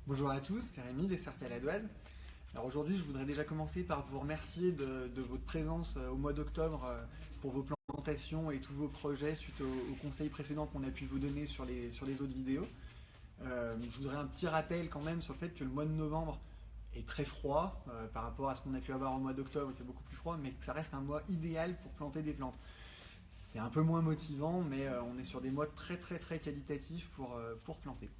Bonjour à tous, c'est Rémi des Serres Caladoises. Alors aujourd'hui, je voudrais déjà commencer par vous remercier de votre présence au mois d'octobre pour vos plantations et tous vos projets suite aux conseils précédents qu'on a pu vous donner sur les autres vidéos. Je voudrais un petit rappel quand même sur le fait que le mois de novembre est très froid par rapport à ce qu'on a pu avoir au mois d'octobre qui est beaucoup plus froid, mais que ça reste un mois idéal pour planter des plantes. C'est un peu moins motivant, mais on est sur des mois très très très qualitatifs pour planter.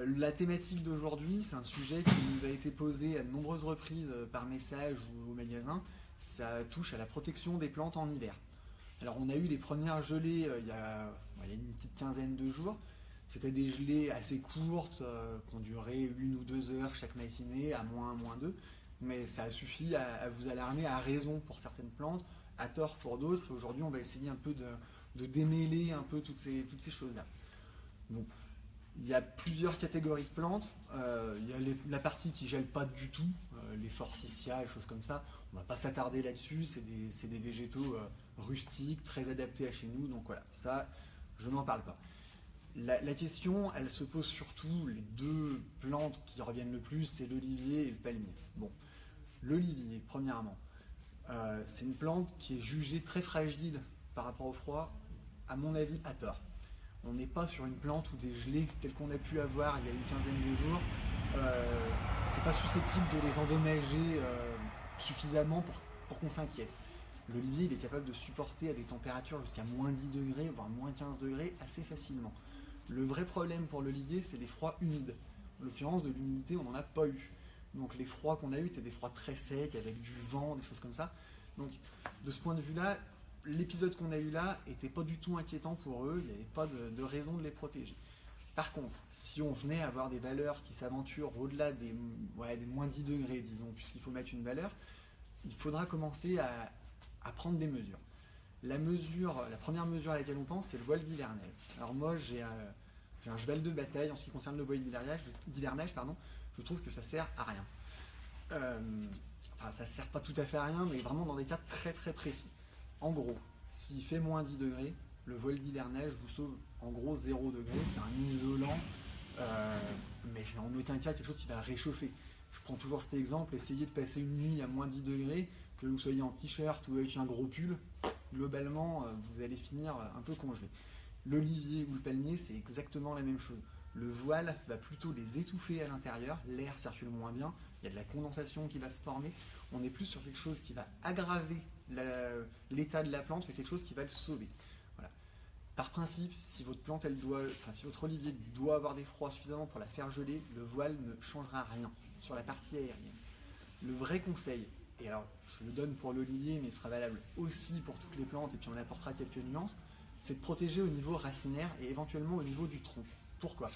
La thématique d'aujourd'hui, c'est un sujet qui nous a été posé à de nombreuses reprises par message ou au magasin. Ça touche à la protection des plantes en hiver. Alors on a eu les premières gelées il y a une petite quinzaine de jours. C'était des gelées assez courtes, qui ont duré 1 ou 2 heures chaque matinée, à -1, -2. Mais ça a suffi à vous alarmer à raison pour certaines plantes, à tort pour d'autres. Et aujourd'hui, on va essayer un peu de démêler un peu toutes ces choses-là. Bon, il y a plusieurs catégories de plantes. Il y a la partie qui gèle pas du tout, les forsythia, les choses comme ça. On va pas s'attarder là-dessus. C'est des végétaux rustiques, très adaptés à chez nous. Donc voilà, ça, je n'en parle pas. La question, elle se pose surtout, les deux plantes qui reviennent le plus, c'est l'olivier et le palmier. Bon, l'olivier, premièrement, c'est une plante qui est jugée très fragile par rapport au froid, à mon avis, à tort. On n'est pas sur une plante ou des gelées telles qu'on a pu avoir il y a une quinzaine de jours. C'est pas susceptible de les endommager suffisamment pour qu'on s'inquiète. L'olivier, il est capable de supporter à des températures jusqu'à -10 degrés, voire -15 degrés, assez facilement. Le vrai problème pour l'olivier, c'est les froids humides. En l'occurrence, de l'humidité, on n'en a pas eu. Donc les froids qu'on a eus étaient des froids très secs, avec du vent, des choses comme ça. Donc de ce point de vue-là, l'épisode qu'on a eu là était pas du tout inquiétant pour eux, il n'y avait pas de raison de les protéger. Par contre, si on venait avoir des valeurs qui s'aventurent au-delà des -10 degrés, disons, puisqu'il faut mettre une valeur, il faudra commencer à prendre des mesures. La première mesure à laquelle on pense, c'est le voile d'hivernage. Alors moi, j'ai un cheval de bataille en ce qui concerne le voile d'hivernage, pardon. Je trouve que ça sert à rien. Enfin, ça sert pas tout à fait à rien, mais vraiment dans des cas très très précis. En gros, s'il fait -10 degrés, le voile d'hivernage vous sauve en gros 0 degré, c'est un isolant, mais c'est en aucun cas quelque chose qui va réchauffer. Je prends toujours cet exemple, essayez de passer une nuit à -10 degrés, que vous soyez en t-shirt ou avec un gros pull, globalement, vous allez finir un peu congelé. L'olivier ou le palmier, c'est exactement la même chose. Le voile va plutôt les étouffer à l'intérieur, l'air circule moins bien, il y a de la condensation qui va se former. On est plus sur quelque chose qui va aggraver l'état de la plante que quelque chose qui va le sauver. Voilà. Par principe, si votre plante, si votre olivier doit avoir des froids suffisamment pour la faire geler, le voile ne changera rien sur la partie aérienne. Le vrai conseil, et alors je le donne pour l'olivier, mais il sera valable aussi pour toutes les plantes, et puis on apportera quelques nuances, c'est de protéger au niveau racinaire et éventuellement au niveau du tronc. Pourquoi?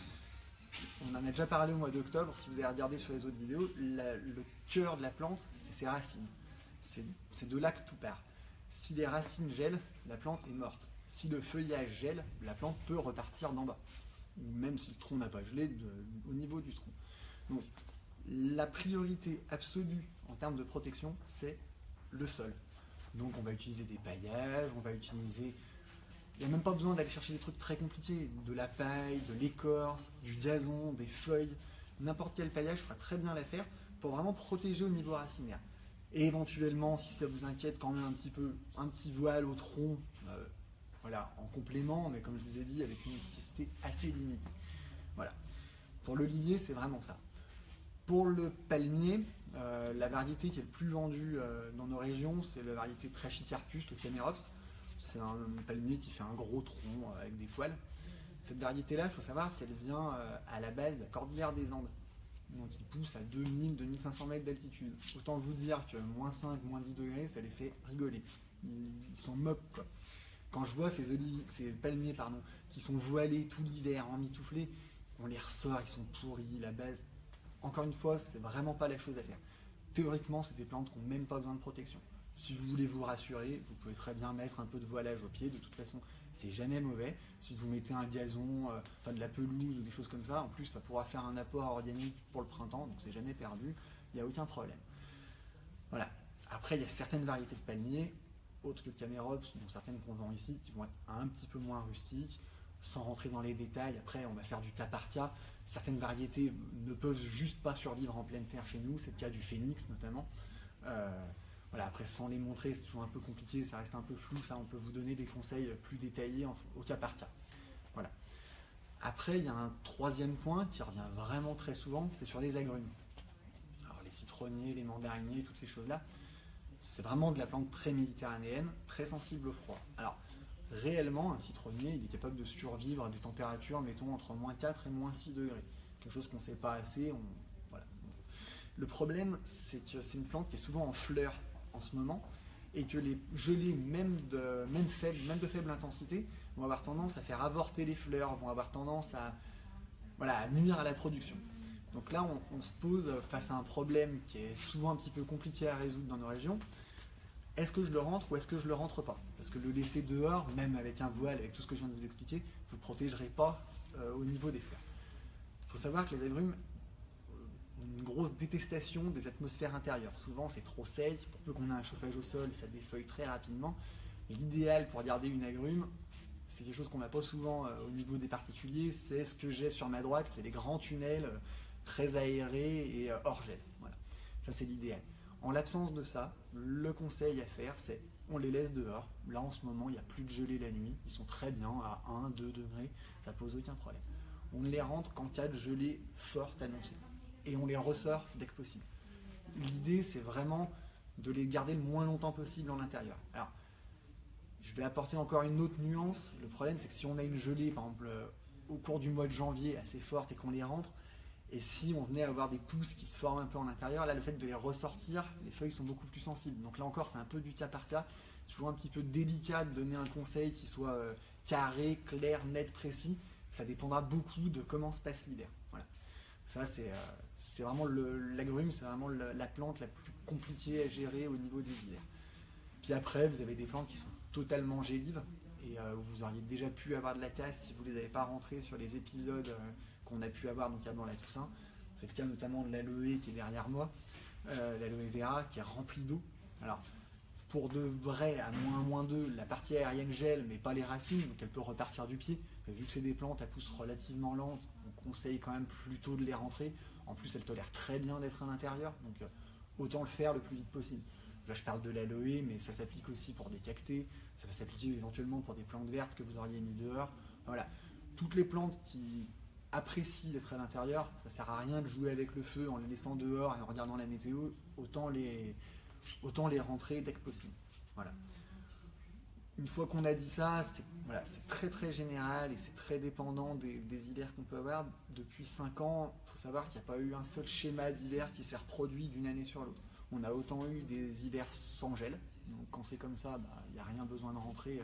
On en a déjà parlé au mois d'octobre, si vous avez regardé sur les autres vidéos, le cœur de la plante, c'est ses racines. C'est de là que tout part. Si les racines gèlent, la plante est morte. Si le feuillage gèle, la plante peut repartir d'en bas. Ou même si le tronc n'a pas gelé, au niveau du tronc. Donc, la priorité absolue en termes de protection, c'est le sol. Donc on va utiliser des paillages, on va utiliser... Il n'y a même pas besoin d'aller chercher des trucs très compliqués, de la paille, de l'écorce, du gazon, des feuilles. N'importe quel paillage fera très bien l'affaire pour vraiment protéger au niveau racinaire. Et éventuellement, si ça vous inquiète quand même un petit peu, un petit voile au tronc, voilà, en complément, mais comme je vous ai dit, avec une efficacité assez limitée. Voilà. Pour l'olivier, c'est vraiment ça. Pour le palmier, la variété qui est le plus vendue dans nos régions, c'est la variété Trachycarpus, le Camerops. C'est un palmier qui fait un gros tronc avec des poils. Cette variété-là, il faut savoir qu'elle vient à la base de la cordillère des Andes. Donc il pousse à 2000-2500 mètres d'altitude. Autant vous dire que -5, -10 degrés, ça les fait rigoler. Ils s'en moquent, quoi. Quand je vois ces palmiers qui sont voilés tout l'hiver, emmitouflés, on les ressort, ils sont pourris, la base. Encore une fois, c'est vraiment pas la chose à faire. Théoriquement, c'est des plantes qui n'ont même pas besoin de protection. Si vous voulez vous rassurer, vous pouvez très bien mettre un peu de voilage au pied, de toute façon, c'est jamais mauvais. Si vous mettez un gazon, de la pelouse ou des choses comme ça, en plus, ça pourra faire un apport organique pour le printemps, donc c'est jamais perdu, il n'y a aucun problème. Voilà. Après, il y a certaines variétés de palmiers, autres que le Camerops, dont certaines qu'on vend ici, qui vont être un petit peu moins rustiques. sans rentrer dans les détails, après on va faire du cas par cas. Certaines variétés ne peuvent juste pas survivre en pleine terre chez nous, c'est le cas du phénix notamment. Voilà, après sans les montrer c'est toujours un peu compliqué, ça reste un peu flou, ça on peut vous donner des conseils plus détaillés au cas par cas. Voilà. Après il y a un troisième point qui revient vraiment très souvent, c'est sur les agrumes. Alors les citronniers, les mandariniers, toutes ces choses-là, c'est vraiment de la plante très méditerranéenne, très sensible au froid. Alors réellement un citronnier il est capable de survivre à des températures mettons entre -4 et -6 degrés. Quelque chose qu'on ne sait pas assez. Voilà. Le problème c'est que c'est une plante qui est souvent en fleurs en ce moment et que les gelées même de faible intensité vont avoir tendance à faire avorter les fleurs, vont avoir tendance à nuire à la production. Donc là on se pose face à un problème qui est souvent un petit peu compliqué à résoudre dans nos régions. Est-ce que je le rentre ou est-ce que je le rentre pas? Parce que le laisser dehors, même avec un voile, avec tout ce que je viens de vous expliquer, vous ne protégerez pas au niveau des fleurs. Il faut savoir que les agrumes ont une grosse détestation des atmosphères intérieures. Souvent c'est trop sec, pour peu qu'on ait un chauffage au sol, ça défeuille très rapidement. L'idéal pour garder une agrume, c'est quelque chose qu'on n'a pas souvent au niveau des particuliers, c'est ce que j'ai sur ma droite, c'est des grands tunnels très aérés et hors gel. Voilà. Ça c'est l'idéal. En l'absence de ça, le conseil à faire, c'est on les laisse dehors. Là en ce moment, il n'y a plus de gelée la nuit, ils sont très bien à 1-2 degrés, ça pose aucun problème. On ne les rentre qu'en cas de gelée forte annoncée. Et on les ressort dès que possible. L'idée, c'est vraiment de les garder le moins longtemps possible en intérieur. Alors, je vais apporter encore une autre nuance. Le problème, c'est que si on a une gelée, par exemple, au cours du mois de janvier, assez forte et qu'on les rentre, et si on venait à avoir des pousses qui se forment un peu en intérieur, là le fait de les ressortir, les feuilles sont beaucoup plus sensibles. Donc là encore c'est un peu du cas par cas. C'est toujours un petit peu délicat de donner un conseil qui soit carré, clair, net, précis. Ça dépendra beaucoup de comment se passe l'hiver. Voilà. Ça c'est vraiment l'agrume, c'est vraiment la plante la plus compliquée à gérer au niveau des hivers. Puis après vous avez des plantes qui sont totalement gélives et vous auriez déjà pu avoir de la casse si vous ne les avez pas rentrées sur les épisodes qu'on a pu avoir donc avant la Toussaint. C'est le cas notamment de l'aloe qui est derrière moi, l'aloe vera qui est remplie d'eau. Alors pour de vrai, à -2, la partie aérienne gèle mais pas les racines, donc elle peut repartir du pied. Mais vu que c'est des plantes à pousse relativement lente, on conseille quand même plutôt de les rentrer. En plus elles tolèrent très bien d'être à l'intérieur, donc autant le faire le plus vite possible. Là je parle de l'aloe, mais ça s'applique aussi pour des cactés, ça va s'appliquer éventuellement pour des plantes vertes que vous auriez mis dehors. Voilà, toutes les plantes qui apprécient d'être à l'intérieur, ça sert à rien de jouer avec le feu en les laissant dehors et en regardant la météo, autant les rentrer dès que possible. Voilà. Une fois qu'on a dit ça, c'est très très général et c'est très dépendant des hivers qu'on peut avoir. Depuis 5 ans, il faut savoir qu'il n'y a pas eu un seul schéma d'hiver qui s'est reproduit d'une année sur l'autre. On a autant eu des hivers sans gel, donc quand c'est comme ça, il n'y a rien besoin de rentrer,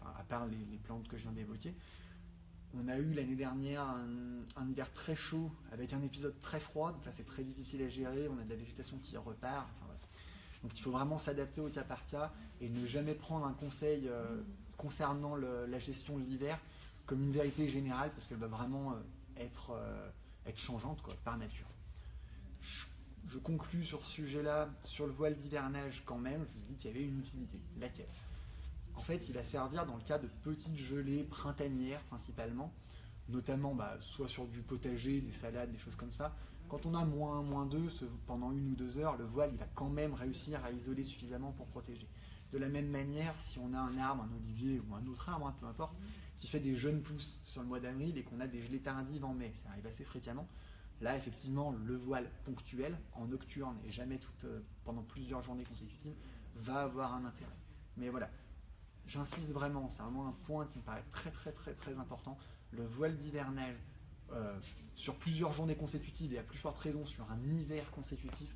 à part les plantes que je viens d'évoquer. On a eu l'année dernière un hiver très chaud avec un épisode très froid, donc là c'est très difficile à gérer, on a de la végétation qui repart. Enfin, voilà. Donc il faut vraiment s'adapter au cas par cas et ne jamais prendre un conseil concernant la gestion de l'hiver comme une vérité générale parce qu'elle va vraiment être changeante par nature. Je conclus sur ce sujet-là, sur le voile d'hivernage quand même, je vous dis qu'il y avait une utilité. Laquelle ? En fait, il va servir dans le cas de petites gelées printanières principalement, notamment soit sur du potager, des salades, des choses comme ça. Quand on a -2 pendant 1 ou 2 heures, le voile il va quand même réussir à isoler suffisamment pour protéger. De la même manière, si on a un arbre, un olivier ou un autre arbre, peu importe, qui fait des jeunes pousses sur le mois d'avril et qu'on a des gelées tardives en mai, ça arrive assez fréquemment, là effectivement le voile ponctuel, en nocturne et jamais pendant plusieurs journées consécutives, va avoir un intérêt. Mais voilà. J'insiste vraiment, c'est vraiment un point qui me paraît très très très très important. Le voile d'hivernage sur plusieurs journées consécutives et à plus forte raison sur un hiver consécutif,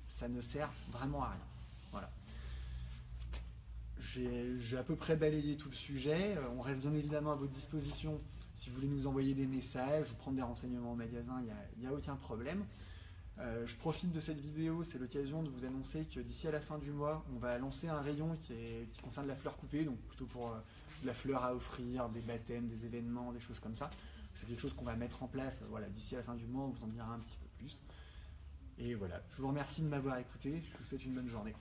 ça ne sert vraiment à rien. Voilà. J'ai à peu près balayé tout le sujet. On reste bien évidemment à votre disposition si vous voulez nous envoyer des messages ou prendre des renseignements au magasin, il n'y a aucun problème. Je profite de cette vidéo, c'est l'occasion de vous annoncer que d'ici à la fin du mois, on va lancer un rayon qui concerne la fleur coupée, donc plutôt pour de la fleur à offrir, des baptêmes, des événements, des choses comme ça. C'est quelque chose qu'on va mettre en place d'ici à la fin du mois, on vous en dira un petit peu plus. Et voilà, je vous remercie de m'avoir écouté, je vous souhaite une bonne journée.